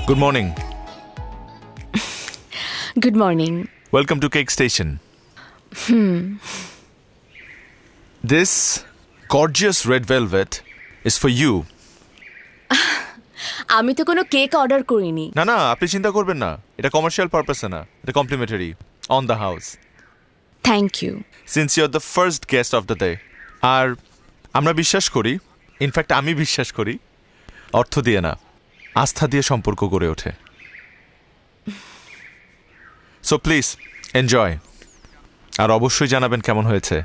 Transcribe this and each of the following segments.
Good morning. Good morning. Welcome to Cake Station. This gorgeous red velvet is for you. আমি তো কোনো cake order করিনি। না না, আপনি চিন্তা করবেন না। এটা কমার্শিয়াল পারপাসে না, এটা complimentary on the house. Thank you. Since you are the first guest of the day. আর আমরা বিশ্বাস করি, ইনফ্যাক্ট আমি বিশ্বাস করি, অর্থ দিয়ে না, আস্থা দিয়ে সম্পর্ক গড়ে ওঠে। সো প্লিজ এনজয়, আর অবশ্যই জানাবেন কেমন হয়েছে।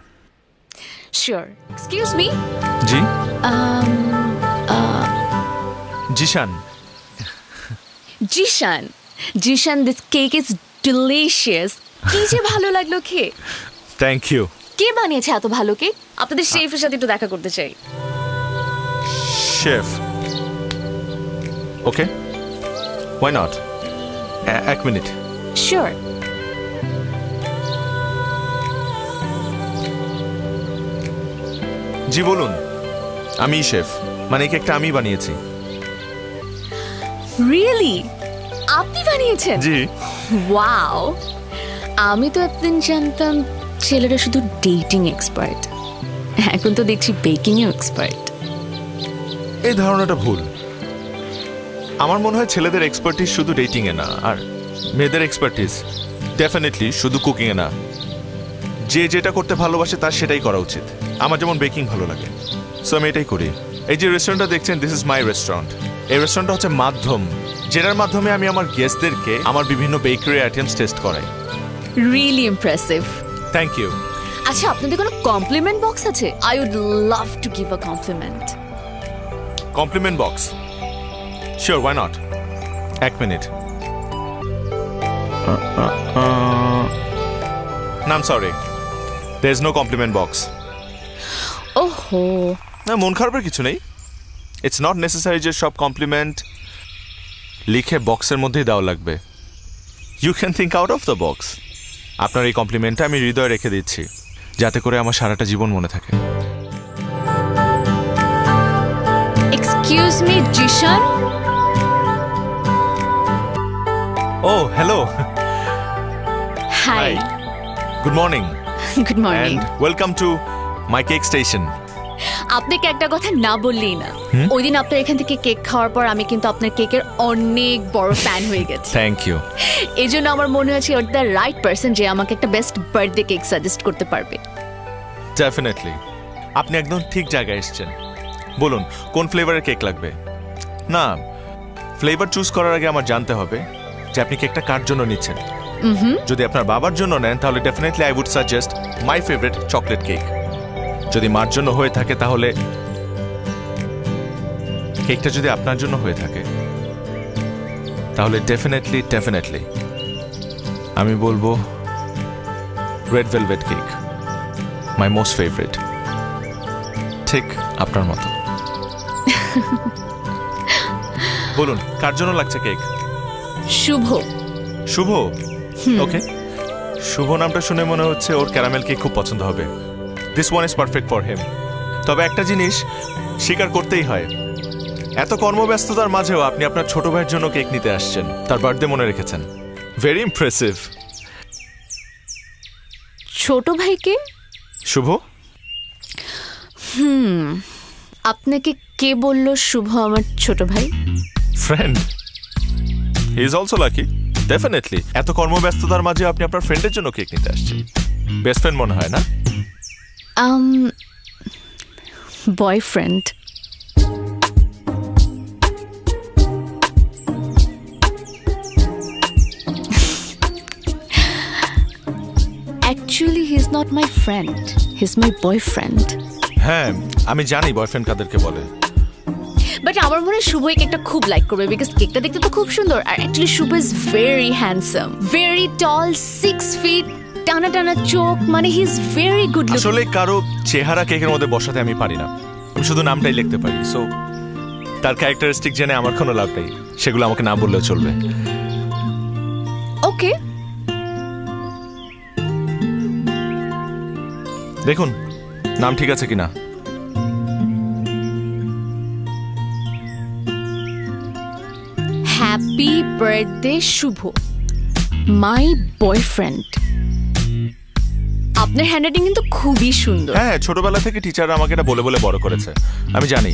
শিওর। Excuse me. জি Zeeshan. Zeeshan, Zeeshan, this cake is delicious. কি যে ভালো লাগলো খেয়ে। Thank you. কে বানিয়েছে এত ভালো কেক? আপনাদের শেফের সাথে একটু দেখা করতে চাই। Chef, okay, why not. এক মিনিট। শিওর। জি বলুন। আমি শেফ, মানে এই কেকটা আমি বানিয়েছি। রিয়েলি? আপনি বানিয়েছেন? জি। ওয়াও, আমি তো এতদিন জানতাম ছেলেরা শুধু ডেটিং এক্সপার্ট, এখন তো দেখছি বেকিং এও এক্সপার্ট। এই ধারণাটা ভুল। আমার মনে হয় ছেলেদের এক্সপার্টিস শুধু ডেটিং এ না, আর মেয়েদের এক্সপার্টিস ডেফিনেটলি শুধু কুকিং এ না। যে যেটা করতে ভালোবাসে তার সেটাই করা উচিত। আমার যেমন বেকিং ভালো লাগে, সো আমি এটাই করি। এই যে রেস্টুরেন্টটা দেখছেন, দিস ইজ মাই রেস্টুরেন্ট। এই রেস্টুরেন্টটা হচ্ছে মাধ্যম, যেটার মাধ্যমে আমি আমার গেস্টদেরকে আমার বিভিন্ন বেকারি আইটেমস টেস্ট করাই। Really impressive. Thank you. আচ্ছা, আপনাদের কোনো কমপ্লিমেন্ট বক্স আছে? I would love to give a compliment. Compliment box? Sure, why not. এক মিনিট। না, I am sorry, there is no compliment box. ওহো। না, মন খারাপের কিছু নেই। ইটস নট নেসেসারি যে সব কমপ্লিমেন্ট লিখে বক্সের মধ্যেই দেওয়া লাগবে। You can think out of the box. আপনার এই কমপ্লিমেন্টটা আমি হৃদয়ে রেখে দিচ্ছি, যাতে করে আমার সারাটা জীবন মনে থাকে। Excuse me, Zeeshan. ও hello. Hi. Good morning good morning. And welcome to my cake station. আপনাকে একটা কথা না বললেই না। ওই দিন আপনার এখান থেকে কেক খাওয়ার পর আমি কিন্তু আপনার কেকের অনেক বড় ফ্যান হয়ে গেছি। Thank you. এই জন্য আমার মনে হচ্ছে ওর দ্য রাইট পারসন যে আমাকে একটা বেস্ট বার্থডে কেক সাজেস্ট করতে পারবে। ডেফিনেটলি, আপনি একদম ঠিক জায়গায় এসেছেন। বলুন কোন ফ্লেভারের কেক লাগবে? না, ফ্লেভার চুজ করার আগে আমার জানতে হবে যে আপনি কেকটা কার জন্য নিচ্ছেন। যদি আপনার বাবার জন্য নেন তাহলে definitely I would suggest my favourite chocolate cake. যদি মার জন্য হয়ে থাকে তাহলে কেকটা যদি আপনার জন্য হয়ে থাকে তাহলে ডেফিনেটলি আমি বলবো red velvet cake, my most favourite. ঠিক আপনার মতো। বলুন কার জন্য লাগছে কেক? শুভ। শুভ? ওকে, শুভ নামটা শুনে মনে হচ্ছে ওর ক্যারামেল কেক খুব পছন্দ হবে। This one is perfect for him. তবে একটা জিনিস স্বীকার করতেই হয়, এত কর্মব্যস্ততার মাঝেও আপনি আপনার ছোট ভাইয়ের জন্য কেক নিতে আসছেন, তার বার্থডে মনে রেখেছেন। Very impressive. ছোট ভাইকে? শুভ? আপনাকে কে বলল শুভ আমার ছোট ভাই? Friend. He is also lucky. Definitely এত কর্মব্যস্ততার মাঝে আপনি আপনার ফ্রেন্ডের জন্য কেক নিতে আসছেন। বেস্ট ফ্রেন্ড মনে হয় না? Boyfriend. Actually, he's not my friend. He's my boyfriend. হ্যাঁ, আমি জানি বয়ফ্রেন্ড কাদেরকে বলে। বাট আমার মনে হয় শুভ এই কেকটা খুব লাইক করবে, বিকজ কেকটা দেখতে তো খুব সুন্দর। আর actually Shubho is very handsome, very tall, 6 feet, টানা টানা চোখ, মানে he is very good looking. আসলে কারো চেহারা কেকের মধ্যে বসাতে আমি পারি না, আমি শুধু নামটাই লিখতে পারি। সো তার ক্যারেক্টারিস্টিক জেনে আমার কোনো লাভ নেই, সেগুলো আমাকে না বললেও চলবে। ওকে, দেখুন নাম ঠিক আছে কিনা। Happy birthday Shubho, my boyfriend. আপনার হ্যান্ডরাইটিং কিন্তু খুবই সুন্দর। হ্যাঁ, ছোটবেলা থেকে টিচাররা আমাকে এটা বলে বলে বড় করেছে, আমি জানি।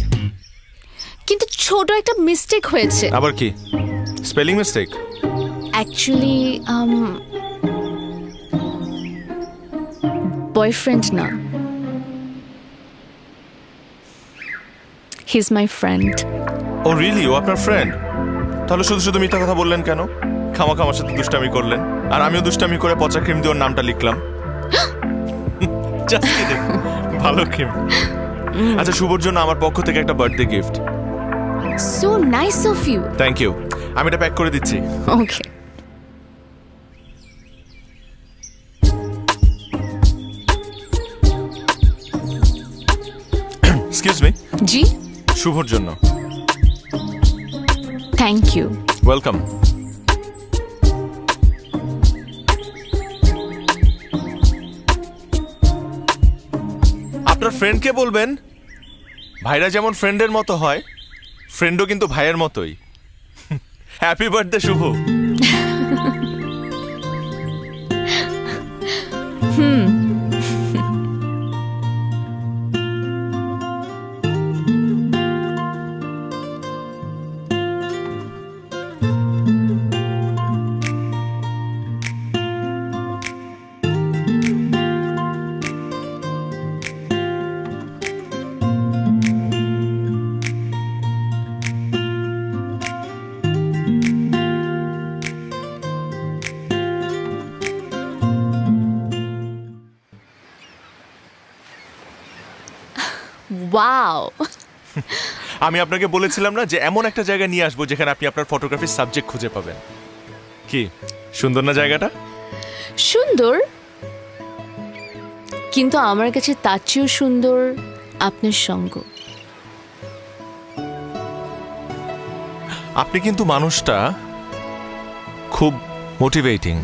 কিন্তু ছোট একটা মিস্টেক হয়েছে। আবার কি? Spelling mistake? অ্যাকচুয়ালি বয়ফ্রেন্ড না, he is my friend. Oh really? ও আপনার ফ্রেন্ড? তাহলে শুধু শুধু মিথ্যা কথা বললেন কেন? খামাখা আমার সাথে দুষ্টামি করলেন, আর আমিও দুষ্টামি করে পচা ক্রিম দিয়ে ওর নামটা লিখলাম। Just kidding. ভালো ক্রিম। আচ্ছা, শুভর জন্য আমার পক্ষ থেকে একটা birthday gift. So nice of you. Thank you. আমি এটা প্যাক করে দিচ্ছি। ওকে। Excuse me. জি, শুভর জন্য। Thank you. ওয়েলকাম। আপনার ফ্রেন্ডকে বলবেন, ভাইরা যেমন ফ্রেন্ডের মতো হয়, ফ্রেন্ডও কিন্তু ভাইয়ের মতোই। হ্যাপি বার্থডে শুভ। ওয়াও, আমি আপনাকে বলেছিলাম না যে এমন একটা জায়গা নিয়ে আসবো যেখানে আপনি আপনার ফটোগ্রাফির সাবজেক্ট খুঁজে পাবেন। কি সুন্দর না জায়গাটা? সুন্দর, কিন্তু আমার কাছে তার চেয়েও সুন্দর আপনার সঙ্গ। আপনি কিন্তু মানুষটা খুব মোটিভেটিং।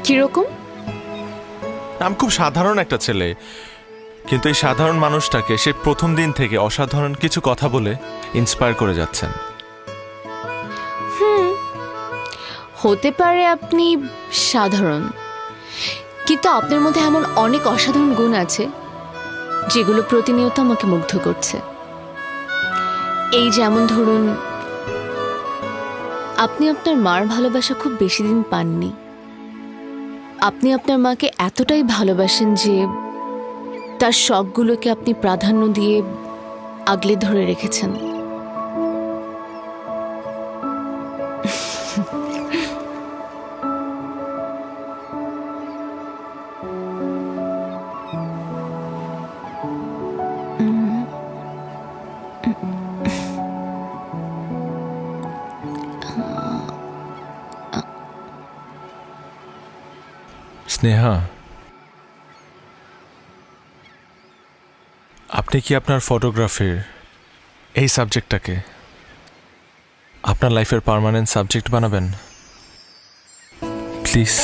কিরকম? আমি খুব সাধারণ একটা ছেলে, কিন্তু এই সাধারণ মানুষটাকে সে প্রথম দিন থেকে অসাধারণ কিছু কথা বলে ইন্সপায়ার করে যাচ্ছেন। হতে পারে আপনি সাধারণ, কিন্তু আপনার মধ্যে এমন অনেক অসাধারণ গুণ আছে যেগুলো প্রতিনিয়ত আমাকে মুগ্ধ করছে। এই যেমন ধরুন, আপনি আপনার মার ভালোবাসা খুব বেশি দিন পাননি। আপনি আপনার মাকে এতটাই ভালোবাসেন যে তার শখগুলোকে আপনি প্রাধান্য দিয়ে আগলে ধরে রেখেছেন। স্নেহা, আপনি কি আপনার ফটোগ্রাফির এই সাবজেক্টটাকে আপনার লাইফের পার্মানেন্ট সাবজেক্ট বানাবেন? প্লিজ।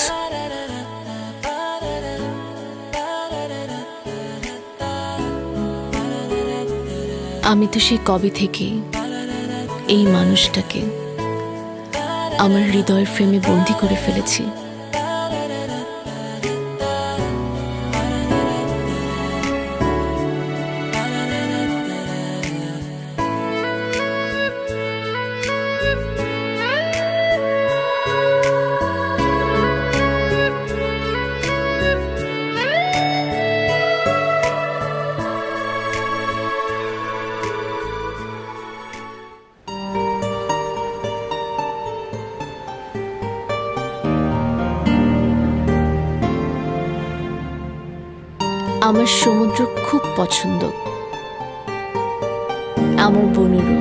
আমি তো সেই কবে থেকে এই মানুষটাকে আমার হৃদয়ের ফ্রেমে বন্দি করে ফেলেছি। আমার সমুদ্র খুব পছন্দ, আমার বোনেরও।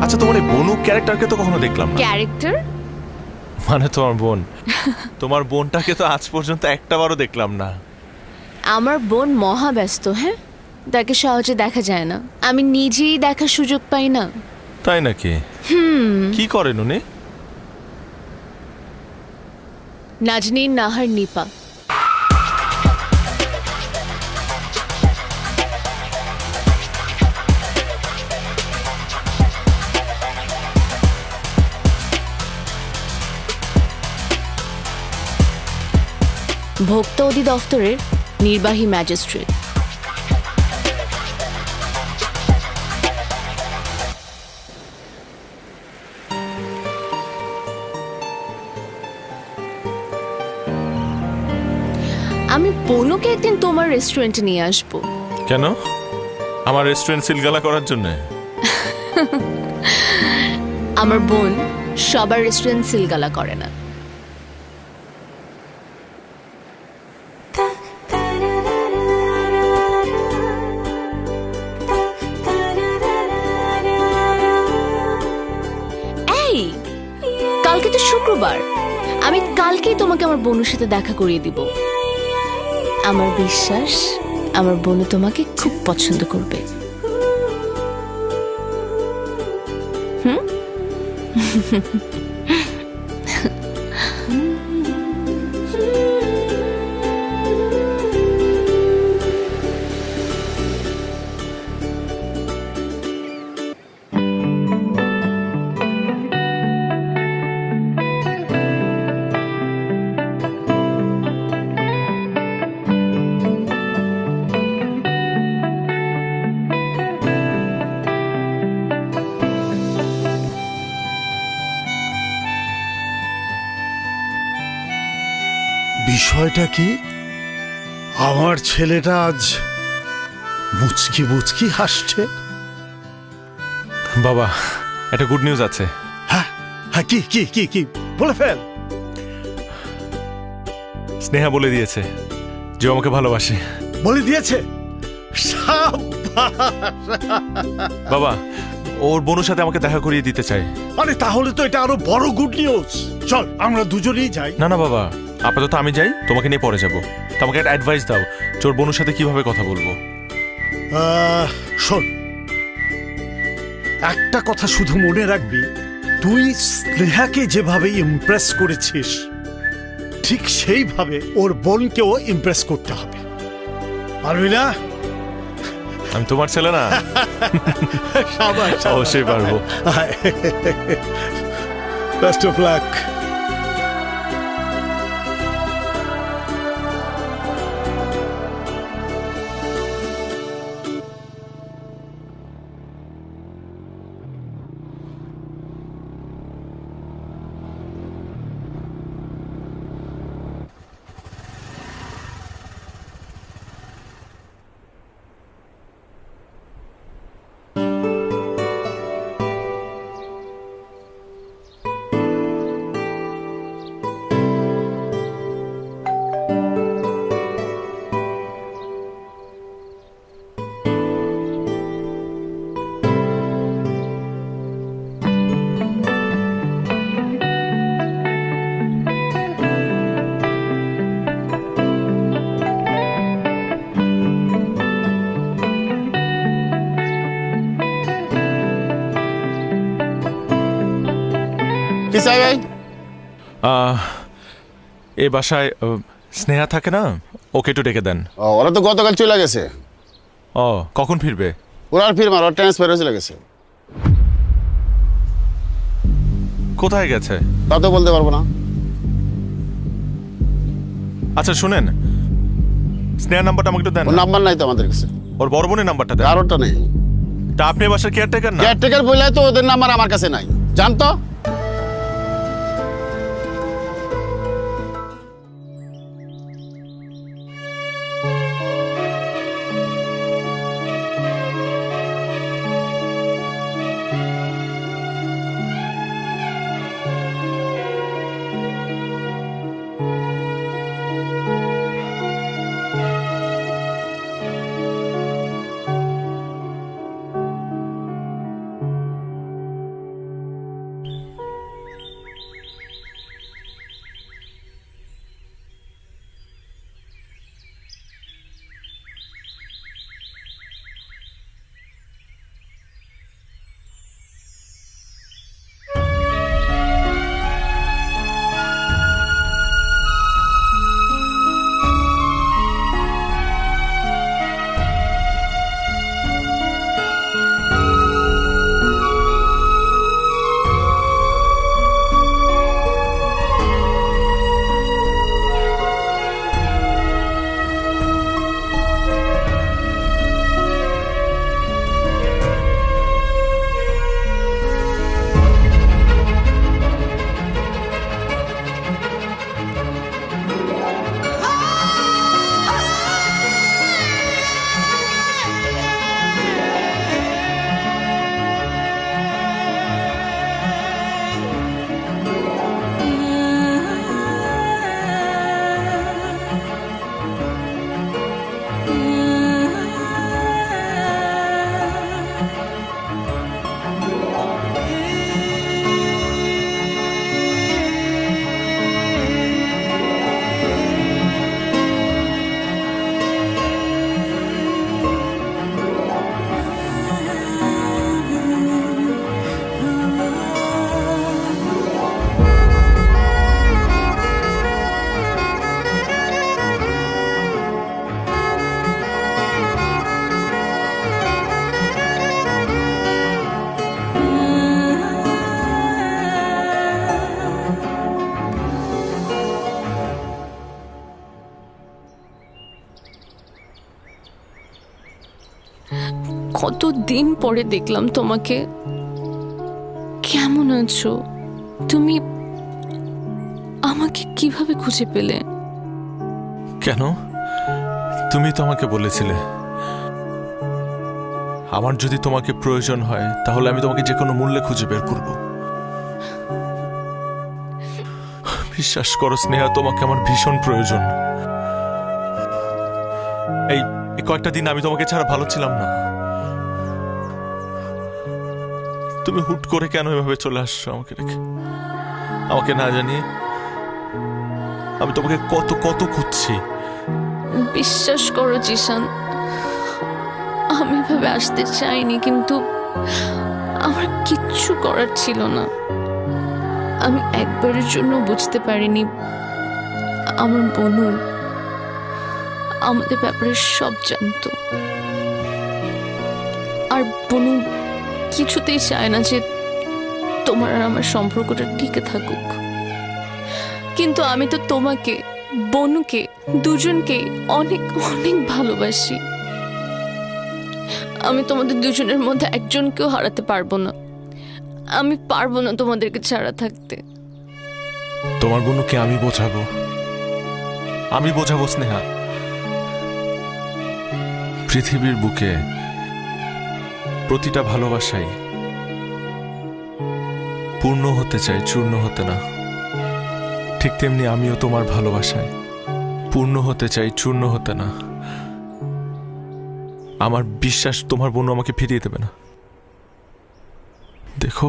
আচ্ছা, তোমার এই বনু ক্যারেক্টারকে তো কখনো দেখলাম না। ক্যারেক্টার মানে তোমার বোন, তোমার বোনটাকে তো আজ পর্যন্ত একটাবারও দেখলাম না। আমার বোন মহা ব্যস্ত, হ্যাঁ, তাকে সহজে দেখা যায় না। আমি নিজেই দেখার সুযোগ পাই না। তাই নাকি? কি করেন উনি? নাজনীন নাহার নিপা। ভোক্তা অধিদপ্তরের নির্বাহী ম্যাজিস্ট্রেট। আমি বনুকে একদিন তোমার রেস্টুরেন্টে নিয়ে আসবো। কেন? আমার রেস্টুরেন্ট সিলগালা করার জন্য? আমার বোন সবার রেস্টুরেন্ট সিলগালা করে না। এই কালকে তো শুক্রবার, আমি কালকেই তোমাকে আমার বোনের সাথে দেখা করিয়ে দিব। আমার বিশ্বাস আমার বোনও তোমাকে খুব পছন্দ করবে। বিষয়টা কি? আমার ছেলেটা আজ মুচকি মুচকি হাসছে। বাবা, একটা গুড নিউজ আছে। হ্যাঁ হ্যাঁ, কি কি কি কি বলে ফেল। স্নেহা বলে দিয়েছে যে ও আমাকে ভালোবাসে। বলে দিয়েছে? সাবাস! বাবা, ওর বোনের সাথে আমাকে দেখা করিয়ে দিতে চাই। আরে তাহলে তো এটা আরো বড় গুড নিউজ। চল আমরা দুজনেই যাই। না না বাবা, আপাতত আমি যাই, তোমাকে নিয়ে পরে যাবো। তোমাকে একটা অ্যাডভাইস দাও, ওর বোনের সাথে কিভাবে কথা বলবো। শোন, একটা কথা শুধু মনে রাখবি, তুই স্নেহাকে যেভাবে ইমপ্রেস করেছিস ঠিক সেইভাবে ওর বোনকেও ইমপ্রেস করতে হবে। পারবি না? আমি তোমার ছেলে না? অবশ্যই পারবো। Best of luck. কি চাই ভাই? এই বাসায় স্নেহা থাকে না, ওকে একটু ডেকে দেন। ওরা তো গতকাল চলে গেছে। ও, কখন ফিরবে? ওরা আর ফিরবে না, ওরা ট্রান্সফার হয়ে চলে গেছে। কোথায় গেছে তা তো বলতে পারবো না। আচ্ছা শুনেন, স্নেহার নাম্বারটা আমাকে একটু দেন। ওর নাম্বার নাই তো আমাদের কাছে। ওর বড় বোনের নাম্বারটা দেন। কারোরটা নেই। তা আপনি বাসার কেয়ারটেকার না? কেয়ারটেকার বললে তো ওদের নাম্বার আমার কাছে নাই, জানতো। কতদিন পরে দেখলাম তোমাকে। কেমন আছো তুমি? আমাকে কিভাবে খুঁজে পেলে? কেন? তুমি তো আমাকে বলেছিলে আমার যদি তোমাকে প্রয়োজন হয় তাহলে আমি তোমাকে যে কোনো মূল্যে খুঁজে বের করব। বিশ্বাস করো স্নেহা, তোমাকে আমার ভীষণ প্রয়োজন। এই কয়েকটা দিন আমি তোমাকে ছাড়া ভালো ছিলাম না। তুমি হুট করে কেন এভাবে চলে আসছো আমাকে রেখে, আমাকে না জানিয়ে? আমি তোমাকে কত কত খুঁজছি। বিশ্বাস করো জিশান, আমি ভাবে আসতে চাইনি, কিন্তু আমার কিচ্ছু করার ছিল না। আমি একবারের জন্য বুঝতে পারিনি আমার বোনু আমাদের ব্যাপারে সব জানতো। আর বোনু কিছুতেই চায় না যে তোমার আর আমার সম্পর্কটা টিকে থাকুক। কিন্তু আমি তো তোমাকে, বোনুকে, দুজনকে অনেক অনেক ভালোবাসি। আমি তোমাদের দুজনের মধ্যে একজনকেও হারাতে পারবো না। আমি পারবো না তোমাদেরকে ছাড়া থাকতে। তোমার বোনকে আমি বোঝাবো, আমি বোঝাবো স্নেহা। পৃথিবীর বুকে প্রতিটা ভালোবাসাই পূর্ণ হতে চাই, চূর্ণ হতে না। ঠিক তেমনি আমিও তোমার ভালোবাসায় পূর্ণ হতে চাই, চূর্ণ হতে না। আমার বিশ্বাস তোমার বোন আমাকে ফিরিয়ে দেবে না। দেখো,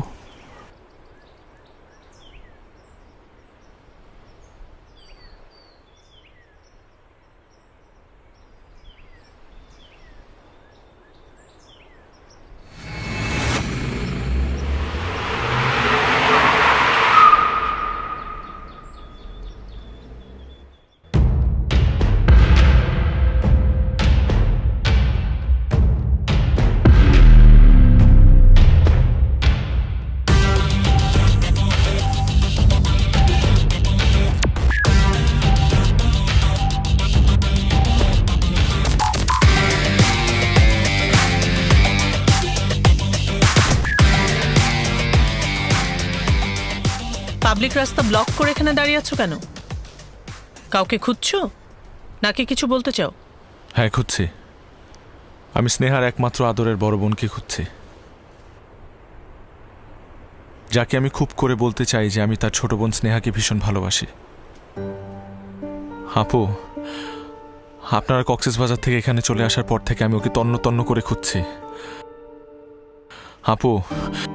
পাবলিক রাস্তা ব্লক করে এখানে দাঁড়িয়ে আছো কেন? কাউকে খুঁজছো নাকি কিছু বলতে চাও? হ্যাঁ খুঁজছি। আমি স্নেহার একমাত্র আদরের বড় বোনকে খুঁজছি, যাকে আমি খুব করে বলতে চাই যে আমি তার ছোট বোন স্নেহাকে ভীষণ ভালোবাসি। আপু, আপনারা কক্সবাজার থেকে এখানে চলে আসার পর থেকে আমি ওকে তন্ন তন্ন করে খুঁজছি আপু,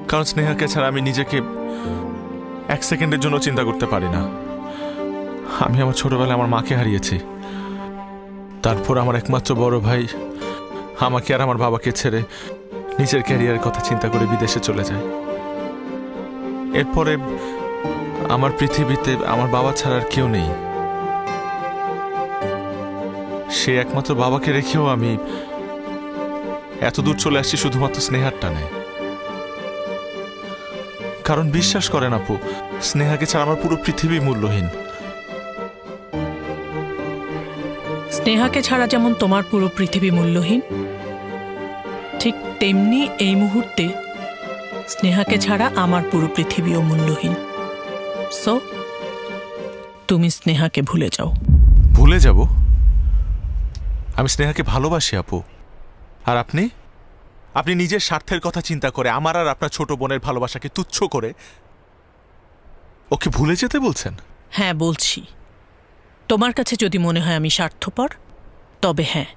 কারণ স্নেহাকে ছাড়া আমি নিজেকে এক সেকেন্ডের জন্য চিন্তা করতে পারি না। আমি আমার ছোটবেলায় আমার মাকে হারিয়েছি, তারপর আমার একমাত্র বড় ভাই আমাকে আর আমার বাবাকে ছেড়ে নিজের ক্যারিয়ারের কথা চিন্তা করে বিদেশে চলে যায়। এরপরে আমার পৃথিবীতে আমার বাবা ছাড়া আর কেউ নেই। সে একমাত্র বাবাকে রেখেও আমি এত দূর চলে আসছি শুধুমাত্র স্নেহার টানে। কারণ বিশ্বাস করেন আপু, স্নেহাকে ছাড়া আমার পুরো পৃথিবী মূল্যহীন। স্নেহাকে ছাড়া যেমন তোমার পুরো পৃথিবী মূল্যহীন, ঠিক তেমনি এই মুহূর্তে স্নেহাকে ছাড়া আমার পুরো পৃথিবীও মূল্যহীন। সো তুমি স্নেহাকে ভুলে যাও। ভুলে যাব? আমি স্নেহাকে ভালোবাসি আপু। আর আপনি আপনি নিজের স্বার্থের কথা চিন্তা করে আমার আর আপনার ছোট বোনের ভালোবাসাকে তুচ্ছ করে ওকে ভুলে যেতে বলছেন? হ্যাঁ বলছি। তোমার কাছে যদি মনে হয় আমি স্বার্থপর, তবে হ্যাঁ,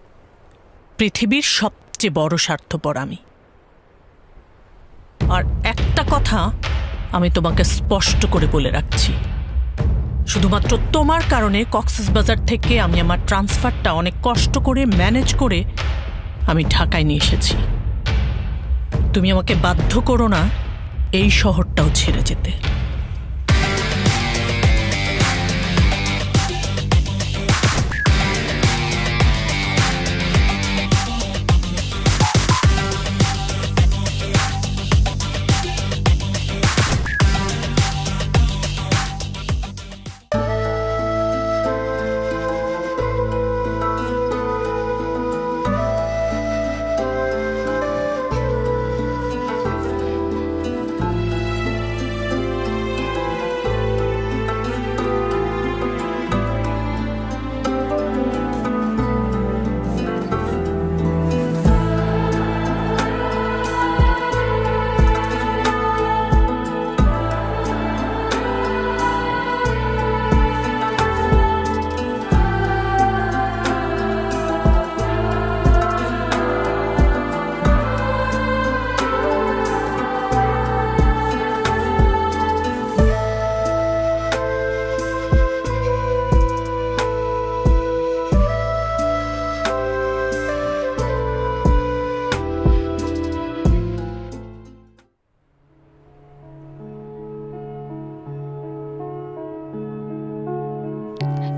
পৃথিবীর সবচেয়ে বড় স্বার্থপর আমি। আর একটা কথা আমি তোমাকে স্পষ্ট করে বলে রাখছি, শুধুমাত্র তোমার কারণে কক্সবাজার থেকে আমি আমার ট্রান্সফারটা অনেক কষ্ট করে ম্যানেজ করে আমি ঢাকায় নিয়ে এসেছি। তুমি আমাকে বাধ্য করো না এই শহরটাও ছেড়ে যেতে।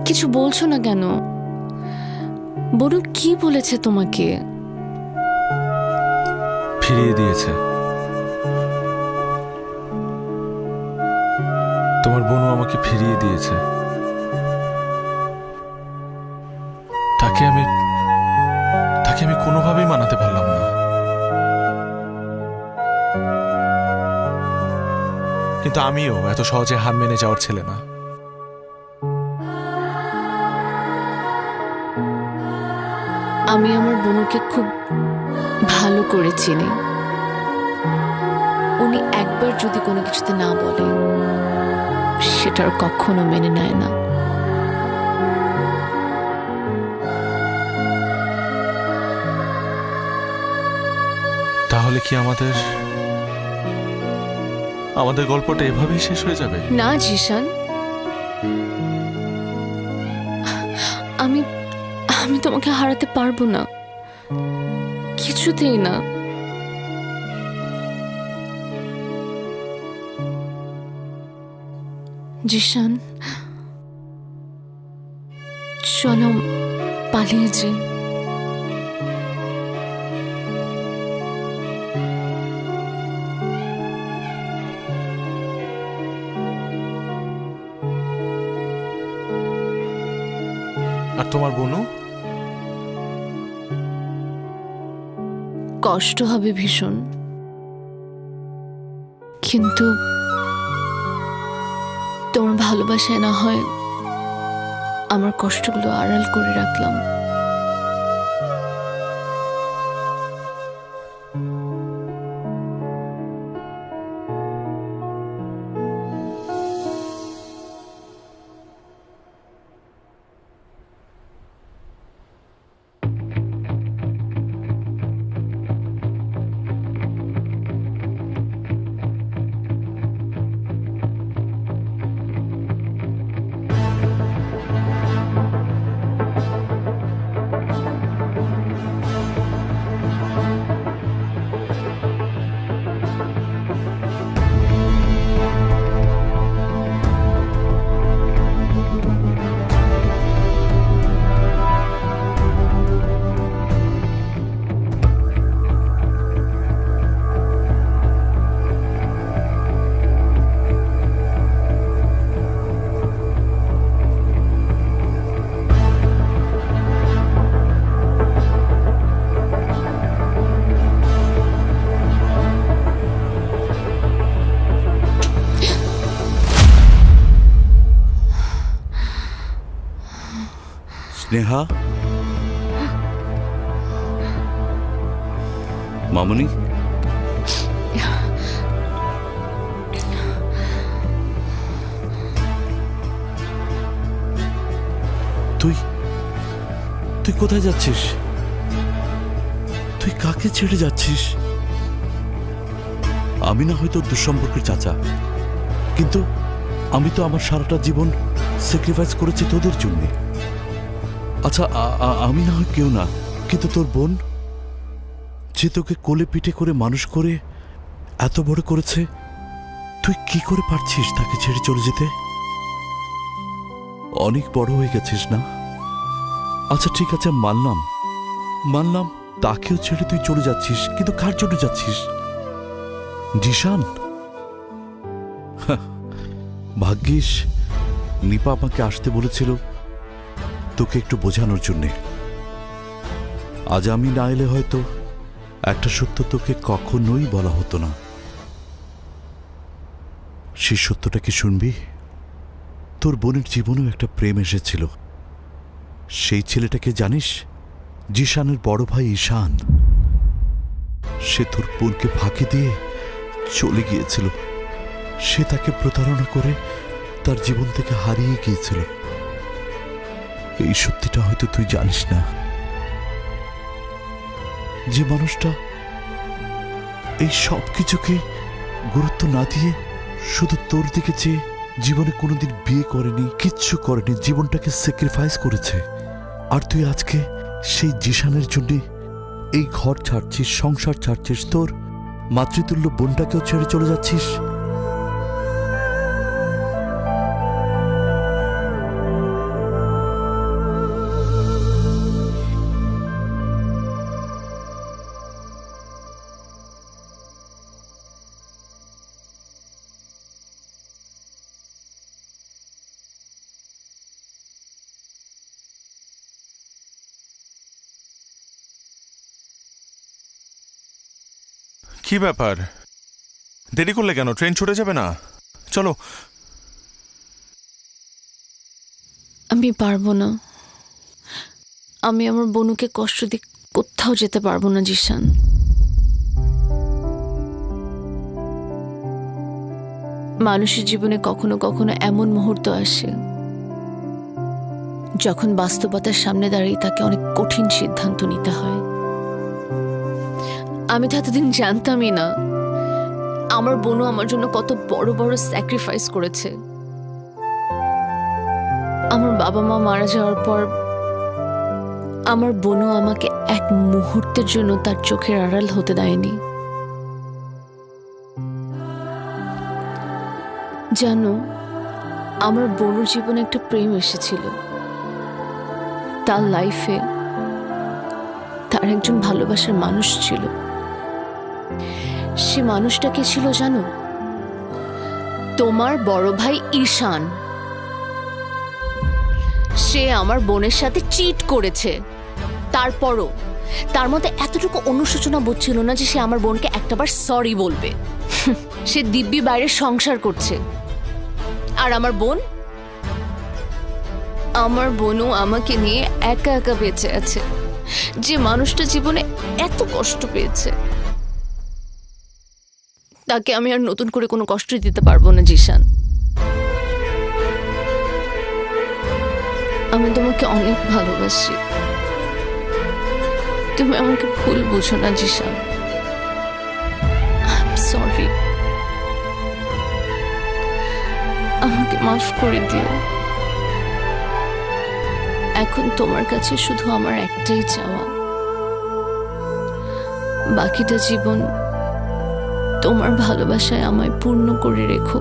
কিছু বলছো না কেন? বনু কি বলেছে তোমাকে? ফিরিয়ে দিয়েছে। তোমার বোনও আমাকে ফিরিয়ে দিয়েছে। তাকে আমি কোনোভাবেই মানাতে পারলাম না। কিন্তু আমিও এত সহজে হার মেনে যাওয়ার ছেলে না। আমি আমার বোনকে খুব ভালো করে চিনি। উনি একবার যদি কোনো কিছুতে না বলে সেটার কখনো মেনে নেয় না। তাহলে কি আমাদের গল্পটা এভাবেই শেষ হয়ে যাবে? না জিশান, আমি তোমাকে হারাতে পারবো না, কিছুতেই না। জিশান, চলো পালিয়ে যাই। আর তোমার বোনু? কষ্ট হবে ভীষণ, কিন্তু তোমার ভালোবাসায় না হয় আমার কষ্টগুলো আড়াল করে রাখলাম। স্নেহা, মামুনি, তুই কোথায় যাচ্ছিস? তুই কাকে ছেড়ে যাচ্ছিস? আমি না হয়তো দুঃসম্পর্কের চাচা, কিন্তু আমি তো আমার সারাটা জীবন স্যাক্রিফাইস করেছি তোদের জন্য। আচ্ছা, আমি না হয় কেউ না, কিন্তু তোর বোন যে তোকে কোলে পিঠে করে মানুষ করে এত বড় করেছে, তুই কি করে পারছিস তাকে ছেড়ে চলে যেতে? অনেক বড় হয়ে গেছিস না? আচ্ছা ঠিক আছে, মানলাম তাকেও ছেড়ে তুই চলে যাচ্ছিস, কিন্তু কার জন্য যাচ্ছিস? জিশান, ভাগ্যিস নিপা আমাকে আসতে বলেছিল তোকে একটু বোঝানোর জন্যে। আজ আমি না এলে হয়তো একটা সত্য তোকে কখনোই বলা হতো না। সেই সত্যটা কি শুনবি? তোর বোনের জীবনেও একটা প্রেম এসেছিল। সেই ছেলেটাকে জানিস? জিশানের বড় ভাই ঈশান। সে তোর বোনকে ফাঁকি দিয়ে চলে গিয়েছিল। সে তাকে প্রতারণা করে তার জীবন থেকে হারিয়ে গিয়েছিল। এই সত্যিটা হয়তো তুই জানিস না, যে মানুষটা এই সব কিছুকে গুরুত্ব না দিয়ে শুধু তোর দিকে চেয়ে জীবনে কোনোদিন বিয়ে করেনি, কিচ্ছু করেনি, জীবনটাকে স্যাক্রিফাইস করেছে। আর তুই আজকে সেই জিশানের জন্য এই ঘর ছাড়ছিস, সংসার ছাড়ছিস, তোর মাতৃতুল্য বোনটাকেও ছেড়ে চলে যাচ্ছিস। কি ব্যাপার, দেরি করলে কেন? ট্রেন ছুটে যাবে না? চলো। আমি পারবো না, আমি আমার বনুকে কষ্ট দিয়ে কোথাও যেতে পারবো না জিশান। মানুষের জীবনে কখনো কখনো এমন মুহূর্ত আসে যখন বাস্তবতার সামনে দাঁড়িয়ে তাকে অনেক কঠিন সিদ্ধান্ত নিতে হয়। আমি তো এতদিন জানতামই না আমার বোনও আমার জন্য কত বড় বড় স্যাক্রিফাইস করেছে। আমার বাবা মা মারা যাওয়ার পর আমার বোনও আমাকে এক মুহূর্তের জন্য তার চোখের আড়াল হতে দেয়নি। জানো, আমার বোনের জীবনে একটা প্রেম এসেছিল। তার লাইফে তার একজন ভালোবাসার মানুষ ছিল। সে মানুষটা কে ছিল জানো? তোমার বড় ভাই ঈশান। সে আমার বোনের সাথে চিট করেছে, তারপরও তার মধ্যে এতটুকু অনুশোচনা বোধ ছিল না যে সে আমার বোনকে একটাবার সরি বলবে। সে দিব্যি বাইরে সংসার করছে। আর আমার বোনও আমাকে নিয়ে একা একা বেঁচে আছে। যে মানুষটা জীবনে এত কষ্ট পেয়েছে তাকে আমি আর নতুন করে কোনো কষ্ট দিতে পারবো না জিশান। আমি তোমাকে অনেক ভালোবাসি, তুমি আমাকে ভুল বুঝো না জিশান। আই এম সরি, আমাকে মাফ করে দিও। এখন তোমার কাছে শুধু আমার একটাই চাওয়া, বাকিটা জীবন তোমার ভালোবাসায় আমায় পূর্ণ করে রেখো।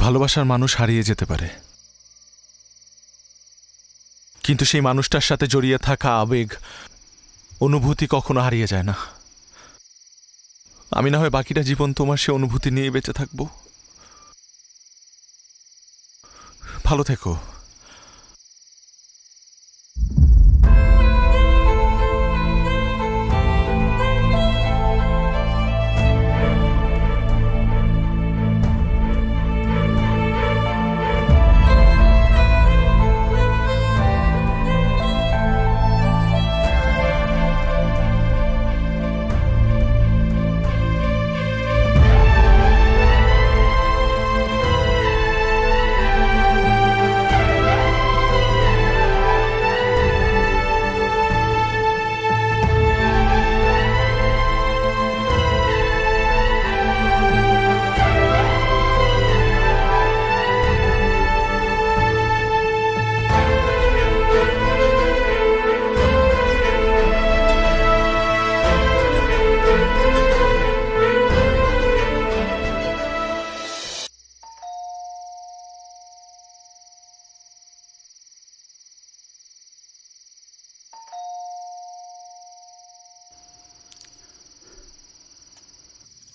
ভালোবাসার মানুষ হারিয়ে যেতে পারে, কিন্তু সেই মানুষটার সাথে জড়িয়ে থাকা আবেগ, অনুভূতি কখনো হারিয়ে যায় না। আমি না হয় বাকিটা জীবন তোমার সে অনুভূতি নিয়ে বেঁচে থাকবো। ভালো থেকো।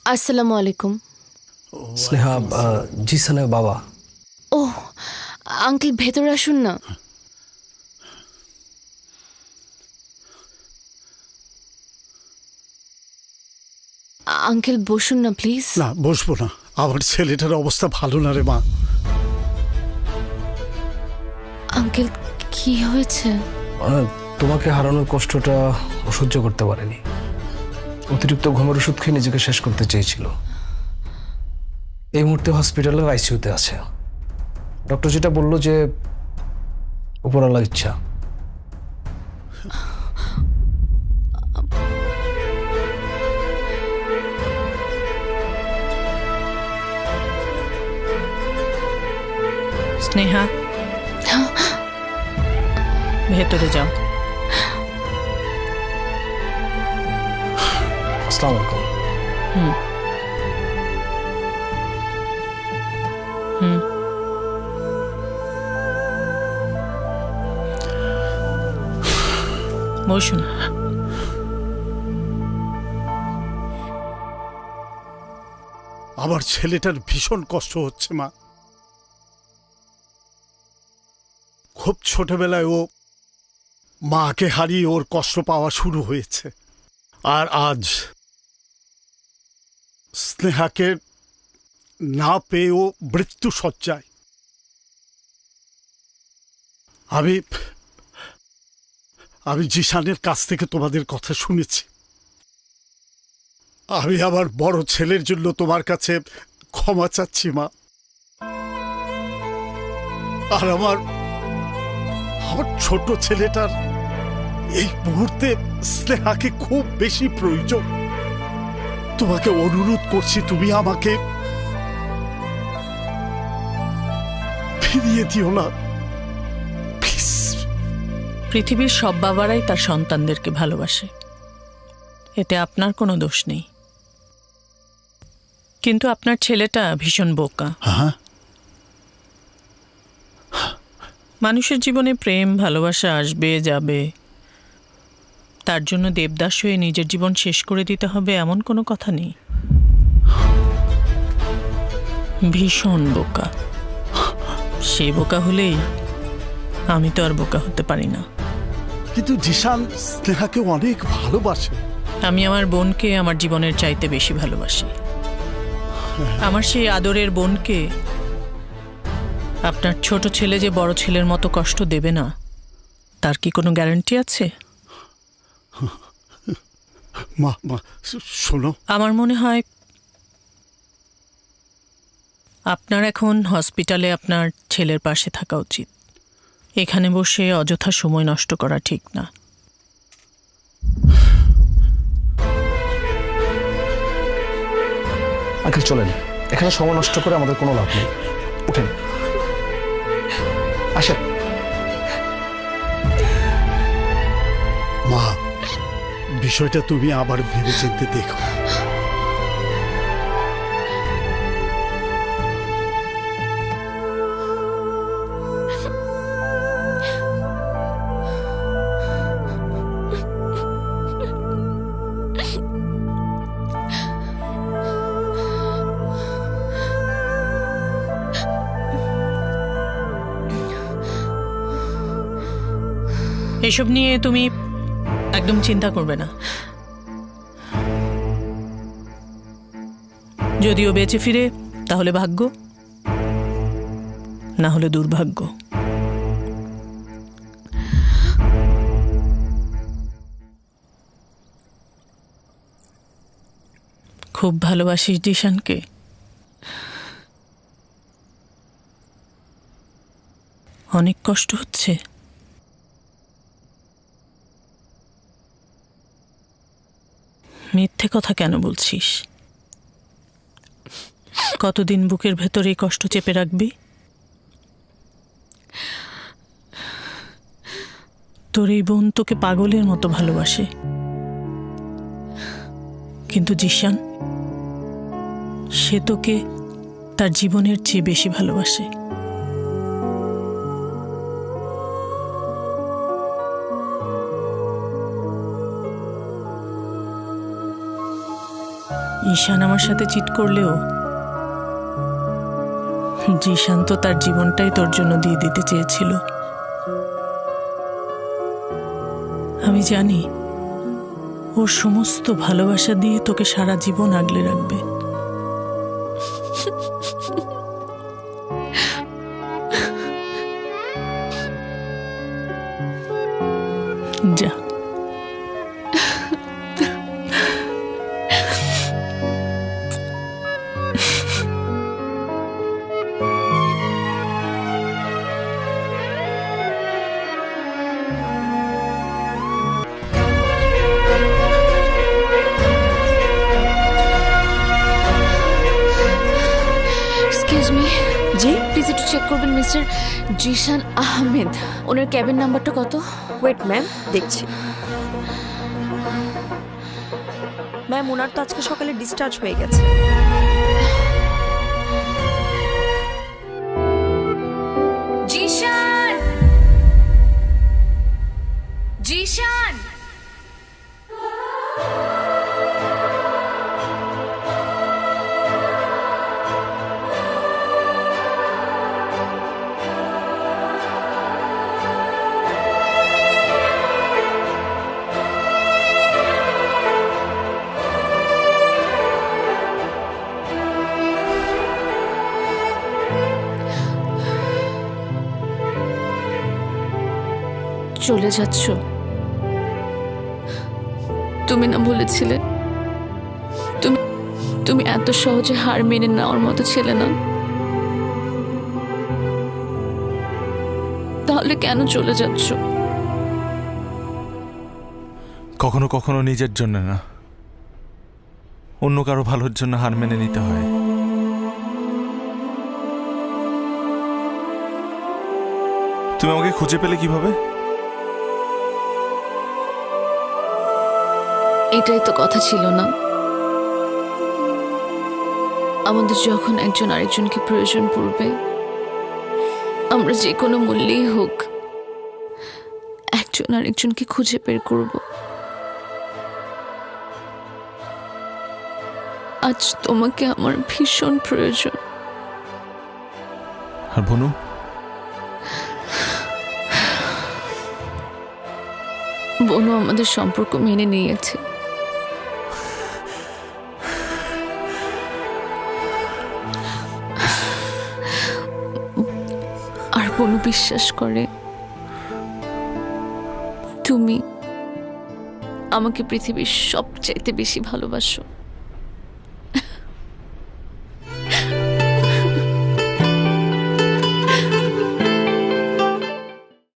আসসালামু আলাইকুম। স্নেহা, জিসানের বাবা। ও আঙ্কেল, ভেতরে আসুন না। আঙ্কেল বসুন না প্লিজ। না, বসবো না। আমার ছেলেটার অবস্থা ভালো না রে মা। আঙ্কেল কি হয়েছে? তোমাকে হারানোর কষ্টটা ও সহ্য করতে পারেনি। অতিরিক্ত ঘুমের ওষুধ খেয়ে নিজেকে শেষ করতে চেয়েছিল। এই মুহূর্তে হসপিটালের আইসিইউতে আছে। ডক্টর যেটা বললো যে উপরওয়ালার ইচ্ছা। স্নেহা, ভেতরে যাও। আসসালামু আলাইকুম। বসুন। আমার ছেলেটার ভীষণ কষ্ট হচ্ছে মা। খুব ছোটবেলায় ও মাকে হারিয়ে ওর কষ্ট পাওয়া শুরু হয়েছে, আর আজ স্নেহাকে না পেয়ে ও মৃত্যু শয্যায়। আমি জিশানের কাছ থেকে তোমাদের কথা শুনেছি। আমি আমার বড় ছেলের জন্য তোমার কাছে ক্ষমা চাচ্ছি মা। আর আমার ছোট ছেলেটার এই মুহূর্তে স্নেহাকে খুব বেশি প্রয়োজন। তোমাকে অনুরোধ করছি, তুমি আমাকে ফিরিয়ে দিও না প্লিজ। পৃথিবীর সব বাবারাই তার সন্তানদেরকে ভালোবাসে, এতে আপনার কোনো দোষ নেই। কিন্তু আপনার ছেলেটা ভীষণ বোকা। হ্যাঁ, মানুষের জীবনে প্রেম ভালোবাসা আসবে যাবে, তার জন্য দেবদাস হয়ে নিজের জীবন শেষ করে দিতে হবে এমন কোনো কথা নেই। ভীষণ বোকা। সে বোকা হলেই আমি তো আর বোকা হতে পারি না। কিন্তু জিশান স্নেহাকে অনেক ভালোবাসে। আমি আমার বোনকে আমার জীবনের চাইতে বেশি ভালোবাসি। আমার সেই আদরের বোনকে আপনার ছোট ছেলে যে বড় ছেলের মতো কষ্ট দেবে না, তার কি কোনো গ্যারান্টি আছে? মা শোনো, আমার মনে হয় আপনার এখন হসপিটালে আপনার ছেলের পাশে থাকা উচিত। এখানে বসে অযথা সময় নষ্ট করা ঠিক না। আঙ্কেল চলেন, এখানে সময় নষ্ট করে আমাদের কোনো লাভ নেই। উঠেন, আসেন। মা বিষয়টা তুমি আবার ভেবেচিন্তে দেখো। এসব নিয়ে তুমি একদম চিন্তা করবে না। যদিও বেঁচে ফিরে তাহলে ভাগ্য, না হলে দুর্ভাগ্য। খুব ভালোবাসিস জিশানকে? অনেক কষ্ট হচ্ছে? মিথ্যে কথা কেন বলছিস? কতদিন বুকের ভেতরে এই কষ্ট চেপে রাখবি? তোর এই বোন তোকে পাগলের মতো ভালোবাসে, কিন্তু জিশান, সে তোকে তার জীবনের চেয়ে বেশি ভালোবাসে। ঈশান আমার সাথে চিট করলেও জিশান তো তার জীবনটাই তোর জন্য দিয়ে দিতে চেয়েছিল। আমি জানি ওর সমস্ত ভালোবাসা দিয়ে তোকে সারা জীবন আগলে রাখবে। যা, জি প্লিজ একটু চেক করবেন মিস্টার জিশান আহমেদ, ওনার ক্যাবিন নাম্বারটা কত? ওয়েট ম্যাম, দেখছি। ম্যাম, ওনার তো আজকে সকালে ডিসচার্জ হয়ে গেছে। জিশান, জিশান, চলে যাচ্ছ? তুমি না বলেছিলে তুমি তুমি এত সহজে হার মেনে নেওয়ার মতো ছেলে না? তাহলে কেন চলে যাচ্ছ? কখনো কখনো নিজের জন্য না, অন্য কারো ভালোর জন্য হার মেনে নিতে হয়। তুমি আমাকে খুঁজে পেলে কিভাবে? এটাই তো কথা ছিল না? আমাদের যখন একজন আরেকজনকে প্রয়োজন পড়বে, আমরা যে কোনো মূল্যেই হোক একজন আরেকজনকে খুঁজে বের করব। আজ তোমাকে আমার ভীষণ প্রয়োজন। আর বনু, বনু আমাদের সম্পর্ক মেনে নিয়েছে। আর বনু বিশ্বাস করে তুমি আমাকে পৃথিবীর সবচাইতে বেশি ভালোবাসো।